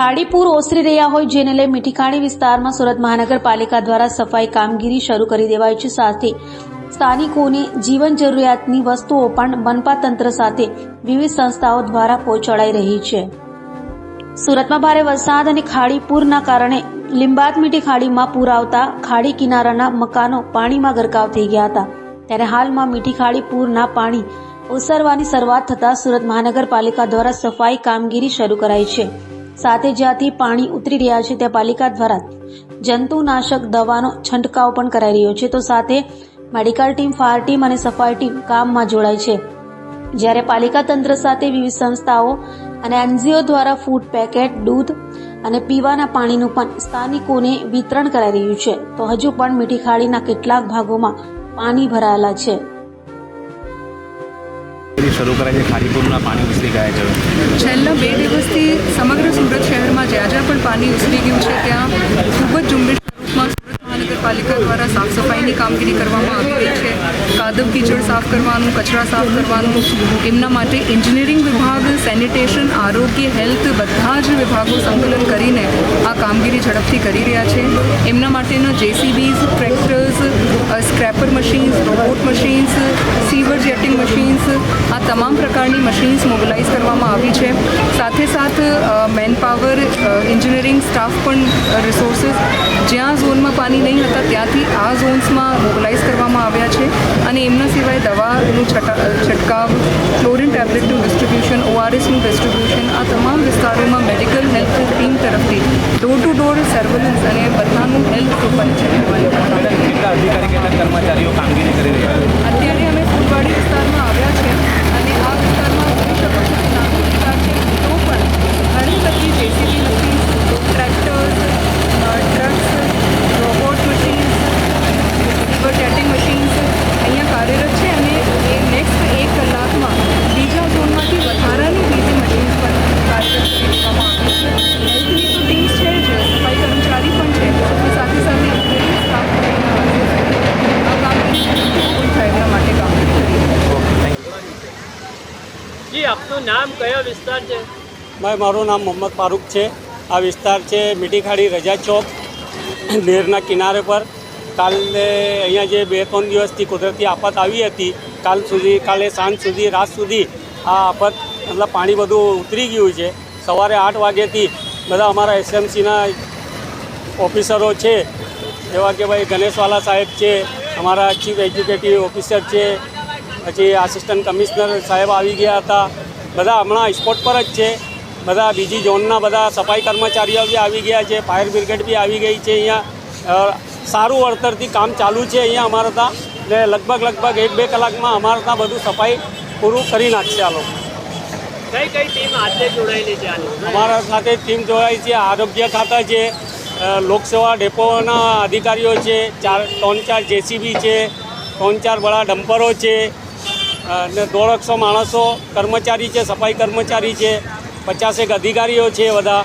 ખાડીપુર ઓસરી રહ્યા હોય જેને લઈ મીઠીખાડી વિસ્તારમાં સુરત મહાનગરપાલિકા દ્વારા સફાઈ કામગીરી શરૂ કરી દેવાઈ છે। સાથે સ્થાનિકોને જીવન જરૂરિયાતની વસ્તુઓ પણ મનપા તંત્ર સાથે વિવિધ સંસ્થાઓ દ્વારા પહોંચાડાઈ રહી છે। સુરતમાં ભારે વરસાદ અને ખાડીપુરના કારણે લીંબાદ મીઠી ખાડીમાં પૂર આવતા ખાડી કિનારાના મકાનો પાણીમાં ગરકાવ થઈ ગયા હતા। ત્યારે હાલમાં મીઠી ખાડી પૂરના પાણી ઓસરવાની શરૂઆત થતાં સુરત મહાનગરપાલિકા દ્વારા સફાઈ કામગીરી શરૂ કરાઈ છે। સાથે જ્યાંથી પાણી ઉતરી રહ્યા છે ત્યાં પાલિકા દ્વારા જંતુનાશક દવાનો છંટકાવ પણ કરાઈ રહ્યો છે। તો સાથે મેડિકલ ટીમ, ફાયર ટીમ અને સફાઈ ટીમ કામમાં જોડાઈ છે। જ્યારે પાલિકા તંત્ર સાથે વિવિધ સંસ્થાઓ અને એનજીઓ દ્વારા ફૂડ પેકેટ, દૂધ અને પીવાના પાણીનું પણ સ્થાનિકોને વિતરણ કરાઈ રહ્યું છે। તો હજુ પણ મીઠી ખાડીના કેટલાક ભાગોમાં પાણી ભરાયેલા છે। શરૂ કરાય છે। ખાડીપુરના પાણી ઉછળી ગયા છે। છેલ્લા 2 દિવસથી સમગ્ર સુરત શહેરમાં જ્યાં જ્યાં પણ પાણી ઉછળી ગયું છે ત્યાં ખૂબ જ ઝુંબેશ સ્વરૂપમાં સુરત મહાનગરપાલિકા દ્વારા સાફ સફાઈની કામગીરી કરવામાં આવી રહી છે। કાદવ કીચડ સાફ કરવાનું, કચરા સાફ કરવાનું, એમના માટે એન્જિનિયરિંગ વિભાગ, સેનિટેશન, આરોગ્ય, હેલ્થ બધા જ વિભાગો સંકલન કરીને આ કામગીરી ઝડપથી કરી રહ્યા છે। એમના માટેના JCBs, tractors, scraper machines, robot machines, sewer jetting machines, આ તમામ પ્રકારની મશીન્સ મોબિલાઇઝ કરવામાં આવી છે। સાથે સાથ મેનપાવર, એન્જિનિયરિંગ સ્ટાફ પણ રિસોર્સિસ જ્યાં ઝોનમાં પાણી નહીં હતા ત્યાંથી આ ઝોન્સમાં મોબિલાઇઝ કરવામાં આવ્યા છે। અને એમના સિવાય દવાનું છંટકાવ, ક્લોરિન ટેબ્લેટનું ડિસ્ટ્રીબ્યુશન, ઓઆરએસનું ડિસ્ટ્રીબ્યુશન, આ તમામ વિસ્તારોમાં મેડિકલ હેલ્થ ટીમ તરફથી ડોર ટુ ડોર સર્વેલન્સ અને બધાનું હેલ્થ પ્રોફાઇલ છે। કેટલા અધિકારી, કેટલા કર્મચારીઓ કામગીરી કરી રહ્યા છે? અત્યારે અમે ફૂલવાડી વિસ્તારમાં આવ્યા છે અને આ વિસ્તારમાં જોઈ શકો છો કે નાનો વિસ્તાર છે તો પણ ઘણી બધી JCB machines, tractors, trucks, robot machines, river jetting machines અહીંયા કાર્યરત છે। અને એ નેક્સ્ટ 1 કલાકમાં બીજા ઝોનમાંથી વધારાની બીજી મશીન્સ પણ કાર્યરત કરી દેવામાં આવી છે। હેલ્થની તો ટીમ્સ છે જ, સફાઈ કર્મચારી પણ છે, સાથે સાથે એન્જિનિયરિંગ સ્ટાફ પણ આ કામગીરી પૂર્ણ થાય એના માટે કામગીરી કરી जी। आपનું નામ, કયો વિસ્તાર છે? મારું નામ મોહમ્મદ ફારૂક છે। આ વિસ્તાર છે મીઠી ખાડી, રજા ચોક, નહેરના કિનારે પર। કાલે અહીંયા જે 2-3 દિવસથી કુદરતી આફત આવી હતી, કાલે સાંજ સુધી, રાત સુધી આ આફત મતલબ પાણી બધું ઉતરી ગયું છે। સવારે 8 વાગ્યાથી બધા અમારા એસએમસીના ઓફિસરો છે, જેવા કે ભાઈ ગણેશવાલા સાહેબ છે, અમારા ચીફ એક્ઝિક્યુટિવ ઓફિસર છે, પછી આસિસ્ટન્ટ કમિશનર સાહેબ આવી ગયા હતા। બધા હમણાં સ્પોટ પર જ છે। બધા બીજી ઝોનના બધા સફાઈ કર્મચારીઓ બી આવી ગયા છે, ફાયર બ્રિગેડ બી આવી ગઈ છે। અહીંયા સારું વળતરથી કામ ચાલુ છે અહીંયા અમારા ત્યાં, ને લગભગ 1-2 કલાકમાં અમારા ત્યાં બધું સફાઈ પૂરું કરી નાખશે આ લોકો। કઈ કઈ ટીમ આજે જોડાયેલી છે? અમારા સાથે ટીમ જોડાઈ છે, આરોગ્ય ખાતા છે, લોકસેવા ડેપોના અધિકારીઓ છે, 3-4 જેસીબી છે, 3-4 બડા ડમ્પરો છે, અને 150 માણસો કર્મચારી છે, સફાઈ કર્મચારી છે, 50 અધિકારીઓ છે બધા।